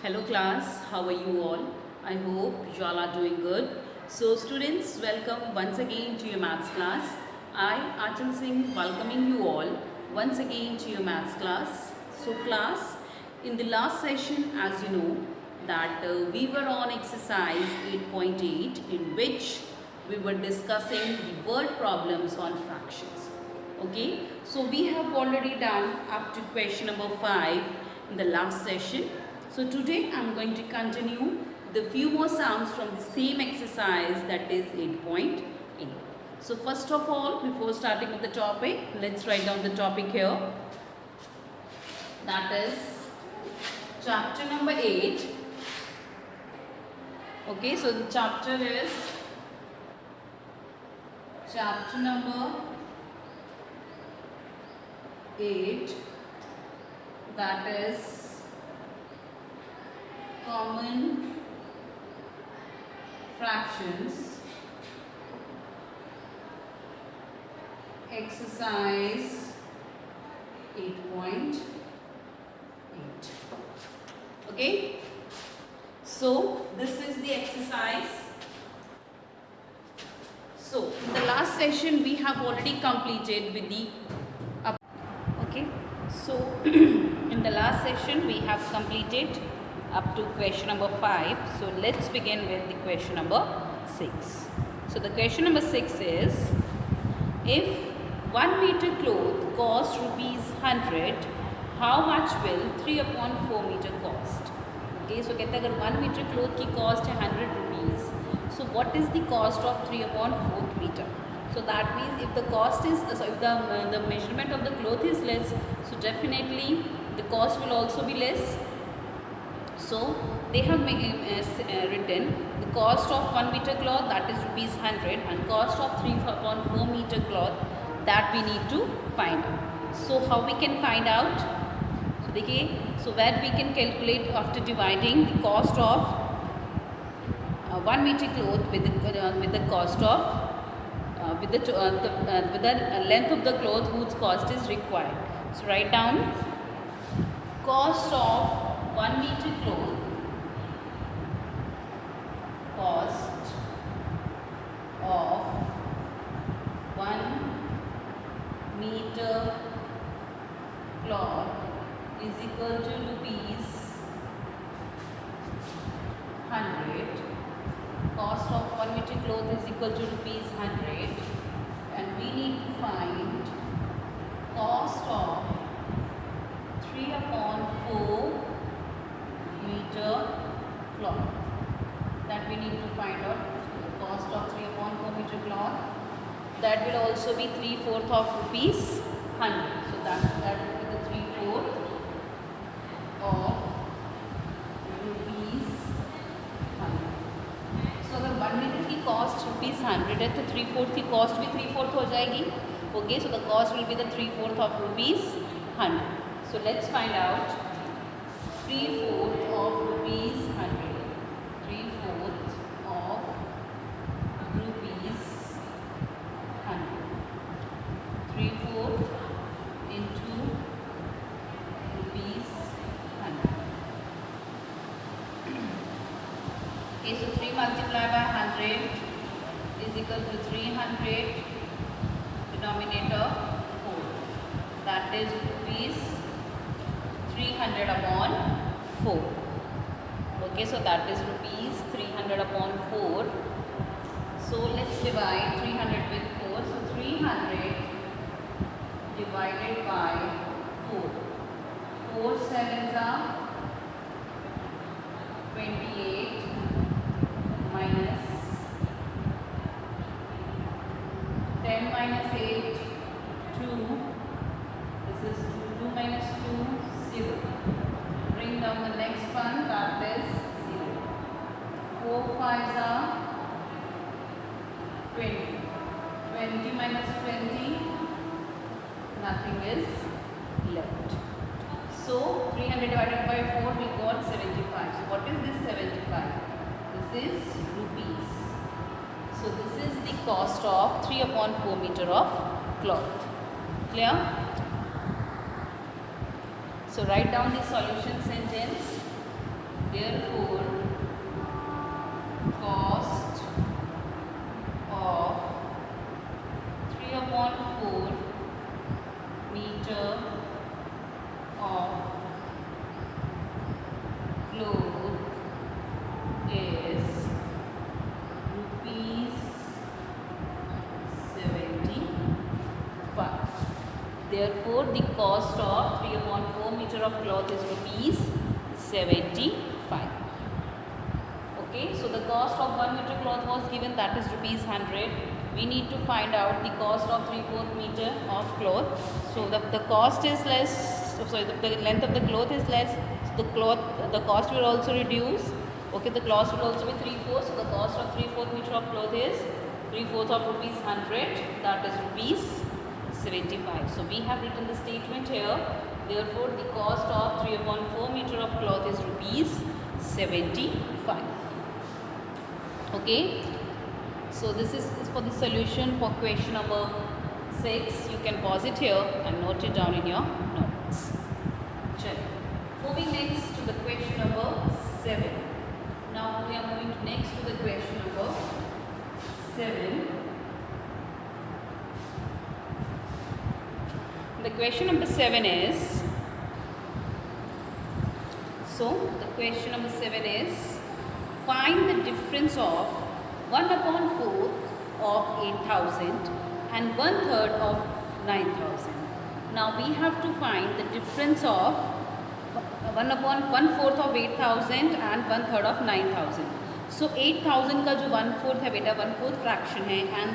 Hello class, how are you all? I hope you all are doing good. So students, welcome once again to your maths class. I, Achal Singh, welcoming you all once again to your maths class. So class, in the last session, as you know, that we were on exercise 8.8 in which we were discussing the word problems on fractions. Okay, so we have already done up to question number 5 in the last session. So today I am going to continue the few more sums from the same exercise, that is 8.8. So first of all, before starting with the topic, let's write down the topic here. That is chapter number 8. Okay, so the chapter is chapter number 8, that is common fractions, exercise 8.8. Okay, so this is the exercise. So in the last session we have already completed with the okay, so in the last session we have completed up to question number 5. So let's begin with the question number 6. So the question number 6 is, if 1 meter cloth cost ₹100, how much will 3/4 meter cost? Okay, so कहते हैं अगर 1 meter cloth की cost है ₹100, so what is the cost of 3/4 meter? So that means if the cost is, so if the measurement of the cloth is less, so definitely the cost will also be less. So they have written the cost of 1 meter cloth, that is ₹100, and cost of 3/4 meter cloth, that we need to find out. So how we can find out? So देखिए, so where we can calculate after dividing the cost of 1 meter cloth with the cost of with the length of the cloth whose cost is required. So write down cost of 1 meter cloth, cost of 1 meter cloth is equal to ₹100. Cost of 1 meter cloth is equal to ₹100, and we need to find cost of 3/4 meter cloth. That we need to find out the cost of 3/4 meter cloth. That will also be 3/4 of ₹100. So that will be the 3/4 of ₹100. So अगर 1 metre की cost ₹100 है तो 3/4 की cost भी 3/4 हो जाएगी. Okay, so the cost will be the 3/4 of ₹100. So let's find out 3/4 of ₹100. 3/4 of ₹100. 3/4 into ₹100. Okay, so 3 multiplied by 100 is equal to 300, denominator 4. That is ₹300 upon 4. Okay, so that is ₹300 upon 4. So let's divide 300 with 4. So 300 divided by 4. 4 sevens are 28 minus 10 minus 8, 2. This is 2 minus 2, 0. Bring down the next one, that is 0. 4 5s are 20. 20 minus 20, nothing is left. So 300 divided by 4, we got 75. So what is this 75? This is rupees. So this is the cost of 3/4 meter of cloth. Clear? So write down the solution sentence. Therefore, cost of 3/4 meter of cloth is rupees 75. Therefore, the cost of 3/4 meter of cloth is rupees 75. Okay, so the cost of 1 meter cloth was given, that is rupees 100. We need to find out the cost of 3/4 meter of cloth. So the cost is less, sorry, the length of the cloth is less, so the cost will also reduce. Okay, the cost will also be 3/4. So the cost of 3/4 meter of cloth is 3/4 of rupees 100, that is rupees 75. So we have written the statement here. Therefore, the cost of 3/4 meter of cloth is rupees 75. Okay, so this is for the solution for question number 6. You can pause it here and note it down in your notes. Moving next to the question number 7. Now we are moving next to the question number 7. The question number 7 is, the question number 7 is, find the difference of 1/4 of 8,000 and 1/3 of 9,000. Now we have to find the difference of 1/4 of 8,000 and 1/3 of 9,000. So 8,000 का जो 1/4 है बेटा, 1/4 fraction है, and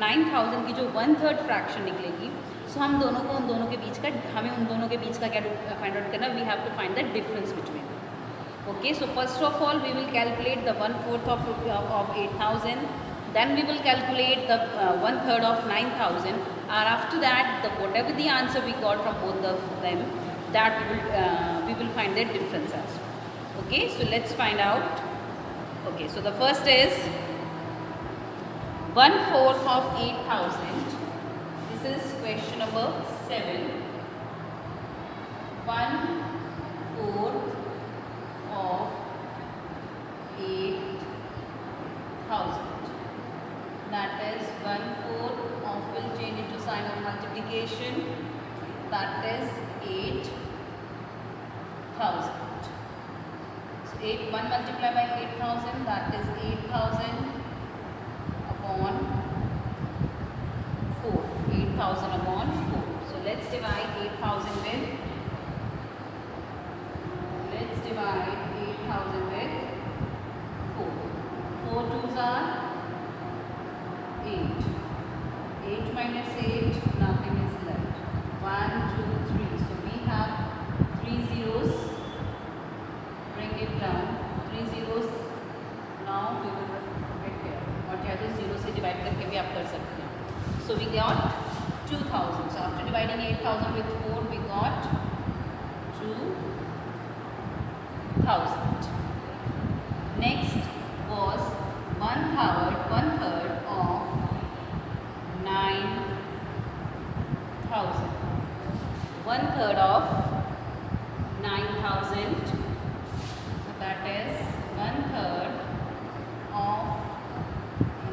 9,000 की जो 1/3 fraction निकलेगी. सो हम दोनों को उन दोनों के बीच का, हमें उन दोनों के बीच का क्या फाइंड आउट करना, we have to find the difference between. Okay, so first of all we will calculate the 1/4 of 8,000, then we will calculate the 1/3 of 9,000, and after that whatever the answer we got from both of them, that we will find the difference as well. Okay, so let's find out. Okay, so the first is 1/4 of 8,000. This is question number 7. 1/4 of 8,000. That is 1/4 of, will change into sign of multiplication. That is 8,000. So 1 multiplied by 8,000, that is 8,000 upon 4. 8,000 upon 4. So let's divide 8,000 with. Let's divide 8,000 with 4. 4 2s are 8. 8 minus 8, nothing is left. 1 2 3. So we have 3 zeros. Bring it down. 3 zeros. Now we will put it here. और या तो 0 से divide करके भी आप कर सकते हैं. So we got 2,000. So after dividing 8,000 with 4, we got 2,000. Next was 1/3 of 9,000. 1/3 of 9,000. So that is 1/3 of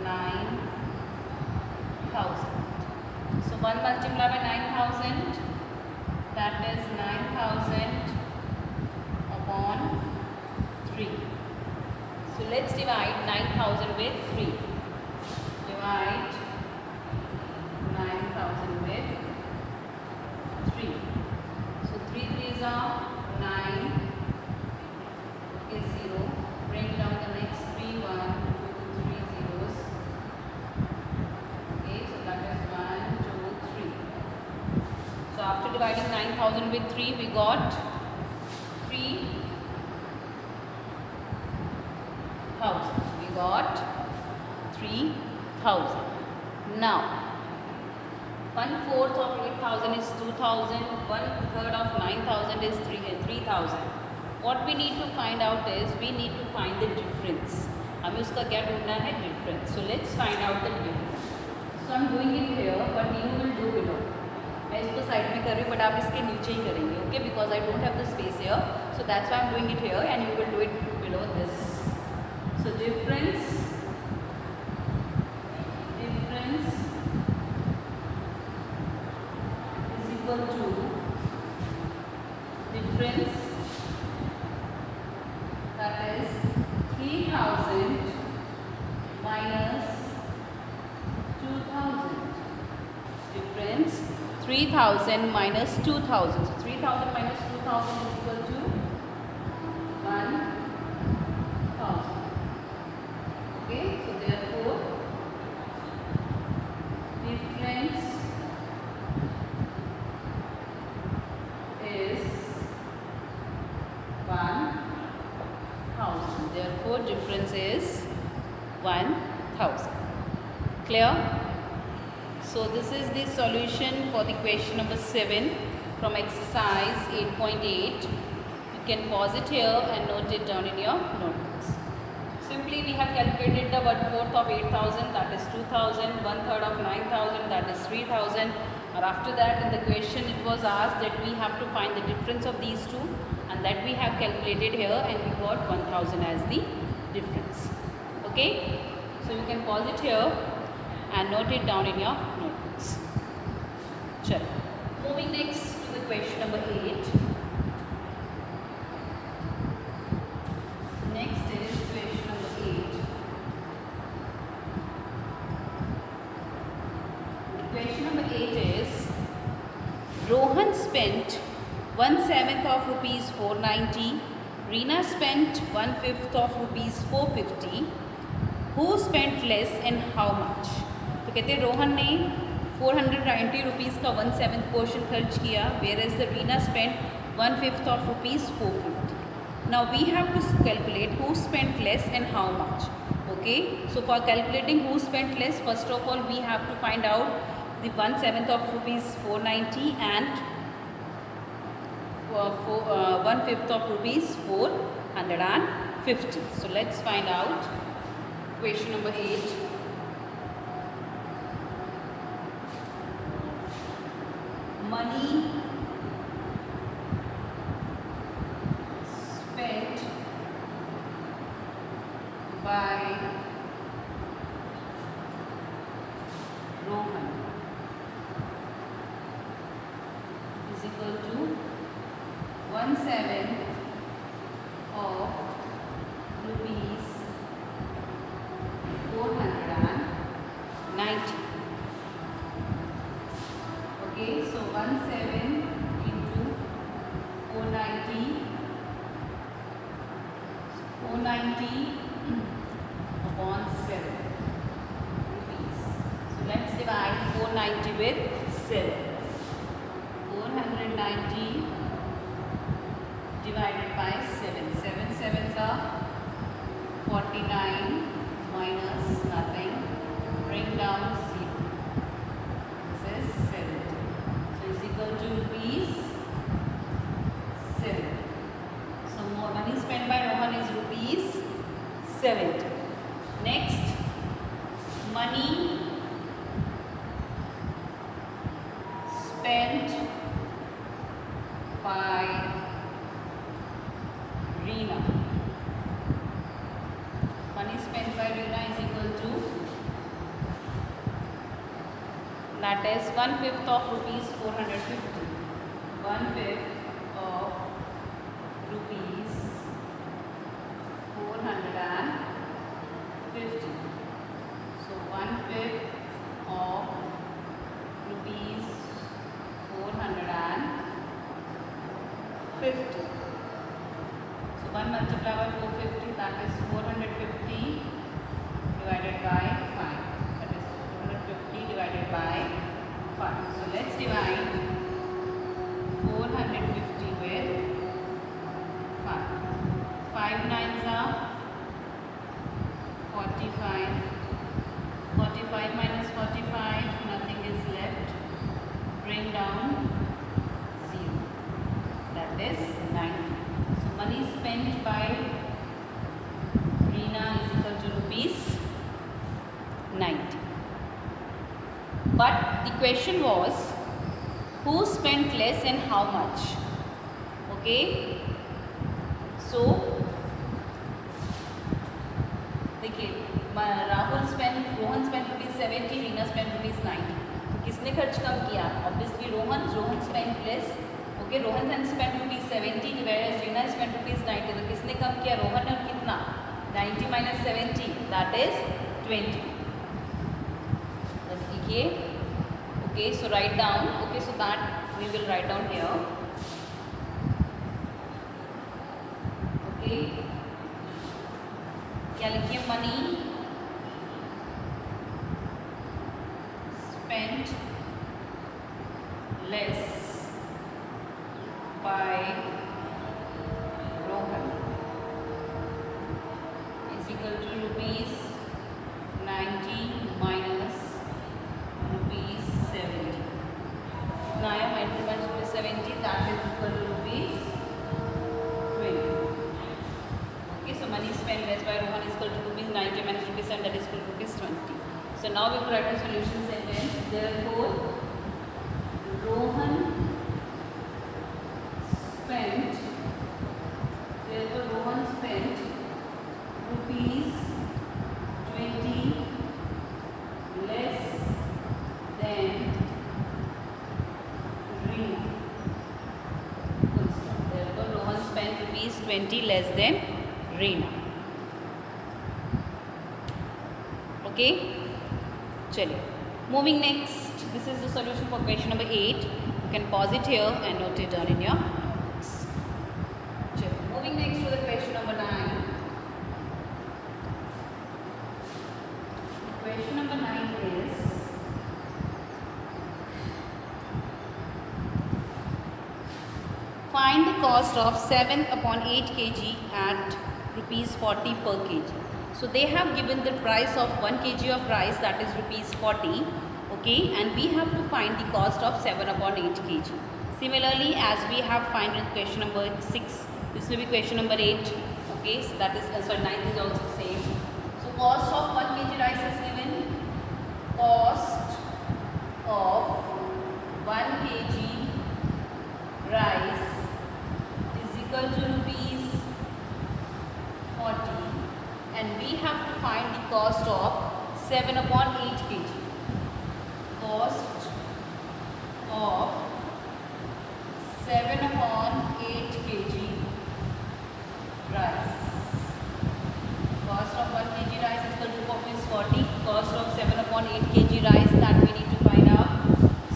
9,000. So 1 multiplied by 9,000. That is 9,000 upon 3. So let's divide 9,000 with 3. Divide 9,000 with 3. So 3 3s are 9. Okay, 0. Bring down the next 3. 1 2 3 zeros. Okay, so that is 1 2 3. So after dividing 9,000 with 3, we got 3,000. We got 3,000. Now 1/4 of 8,000 is 2,000. 1/3 of 9,000 is 3,000. What we need to find out is, we need to find the difference. हमें उसका क्या ढूंढना है, difference. So let's find out the difference. So I'm doing it here, but you will do below. मैं इसको side में कर रही हूँ, बट आप इसके नीचे ही करेंगे. Okay, because I don't have the space here. So that's why I'm doing it here, and you will do it equal to difference, that is 3000 minus 2000. Difference 3000 minus 2000. So 3000 minus 2000 is equal to 1000. Okay, so therefore difference is 1000. Therefore difference is 1000. Clear? So this is the solution for the question number 7 from exercise 8.8. You can pause it here and note it down in your notebooks. Simply we have calculated the 1/4 of 8000, that is 2000, 1/3 of 9000, that is 3000. Or after that in the question it was asked that we have to find the difference of these two, and that we have calculated here and we got 1000 as the difference. Okay, so you can pause it here and note it down in your notebooks. Chalo. Moving next to the question number 8. Next is question number 8. Question number 8 is Rohan spent 1/7 of rupees 490. Reena spent 1/5 of rupees 450. Who spent less and how much? तो कहते हैं रोहन ने 490 rupees का 1/7 portion खर्च किया, whereas the Reena spent 1/5 of rupees 450. Now we have to calculate who spent less and how much. Okay, so for calculating who spent less, first of all we have to find out the 1/7 of rupees 490 and 1/5 of rupees 450. So let's find out question number 8. Money spent by Rohan is equal to 1/7 of rupees 490. Okay, so 1/7 into 490 upon 7 rupees. So let's divide 490 with 7. 490 divided by 7. 7 sevens are 49 minus nothing. Bring down 0. This is 70. So is equal to rupees 70. So more money spent by Rohan is rupees 70. Next, money spent by Reena. Money spent by Reena is equal to, that is 1/5 of rupees 450. 1/5 of rupees 450. So 1/5 of rupees 450. 1 multiplied by 450, that is 450 divided by 5. That is 450 divided by 5. So let's divide 450 with 5. 5 nines are 45. 45 minus 45, nothing is left. Bring down 0. That is 90. Money spent by Reena is equal to rupees 90. But the question was who spent less and how much? Okay, so देखिए Rohan spent rupees 70, Reena spent rupees 90. तो किसने खर्च कम किया? Obviously Rohan spend less. Okay, Rohan has spend ₹70 whereas Reena spent ₹90. तो किसने कम किया? रोहन ने. कितना? 90 minus 70, that is 20. लिखिए. Okay, so write down. Okay, so that we will write down here. Okay, क्या लिखिए? Money spent less by Rohan is equal to ₹90 minus ₹70. Now I am multiplying 70, that is equal to ₹20. Okay, so money spent less by Rohan is equal to ₹90 minus ₹70, that is equal to ₹20. So now we will write a solution sentence. Therefore, Rohan spent ₹20 less than Reena. Therefore, Rohan spent ₹20 less than Reena. Okay. चलिए, moving next. This is the solution for question number 8. You can pause it here and note it down in your notes. चलिए, moving next to the question number 9. Question number 9 is find the cost of 7/8 kg at ₹40 per kg. So they have given the price of 1 kg of rice, that is ₹40. Okay, and we have to find the cost of 7/8 kg. Similarly, as we have find in question number 6, this will be question number 8. Okay, so that is 9 is also same. So cost of 1 kg rice is given. Cost of 1 kg rice is equal to ₹40. And we have to find the cost of 7/8 kg. Cost of 7/8 kg rice. Cost of 1 kg rice is equal to ₹40. Cost of 7/8 kg rice, that we need to find out.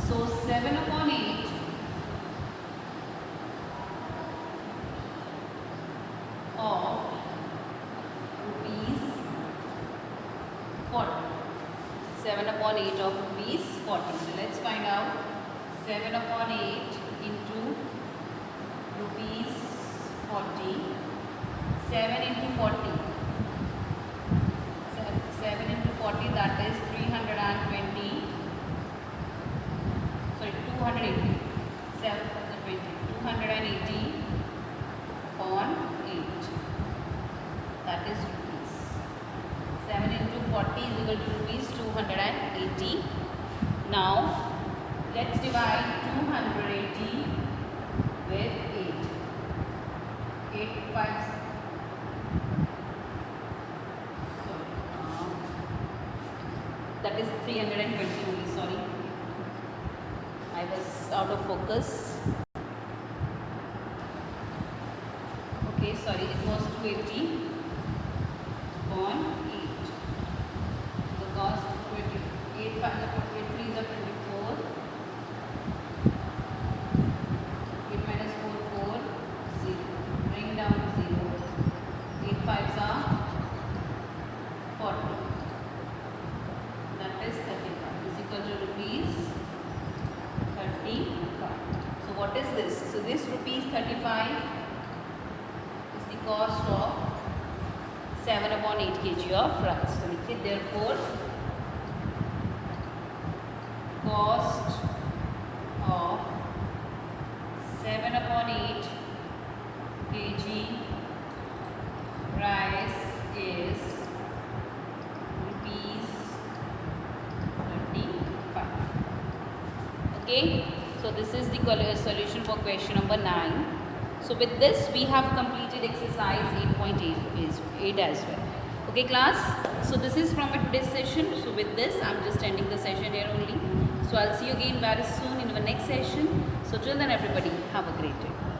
So 7/8 of ₹40. 7/8 of ₹40. So let's find out 7/8 into ₹40. 7 into 40. 7 into 40, that is 320. Sorry, 280. 7 for the 20. 280 upon 8. That is rupees. 7 into 40 is equal to ₹280. Now, let's divide 280 with 8. 8 5. That is 320 only, sorry. I was out of focus. Okay, sorry, it was 280 upon 8. The cost 8 5 is 3 is 24. 8 minus 4 4 0. Bring down 0. 8 5s are 40. That is 35 is equal to ₹35. So what is this? So this ₹35 is the cost of 7/8 kg of rice. So therefore, cost of 7/8 kg rice is ₹35. Okay, so this is the solution for question number 9. So with this we have completed exercise 8.8 as well. Okay class, so this is from a today's session. So with this I'm just ending the session here only. So I'll see you again very soon in our next session. So till then everybody, have a great day.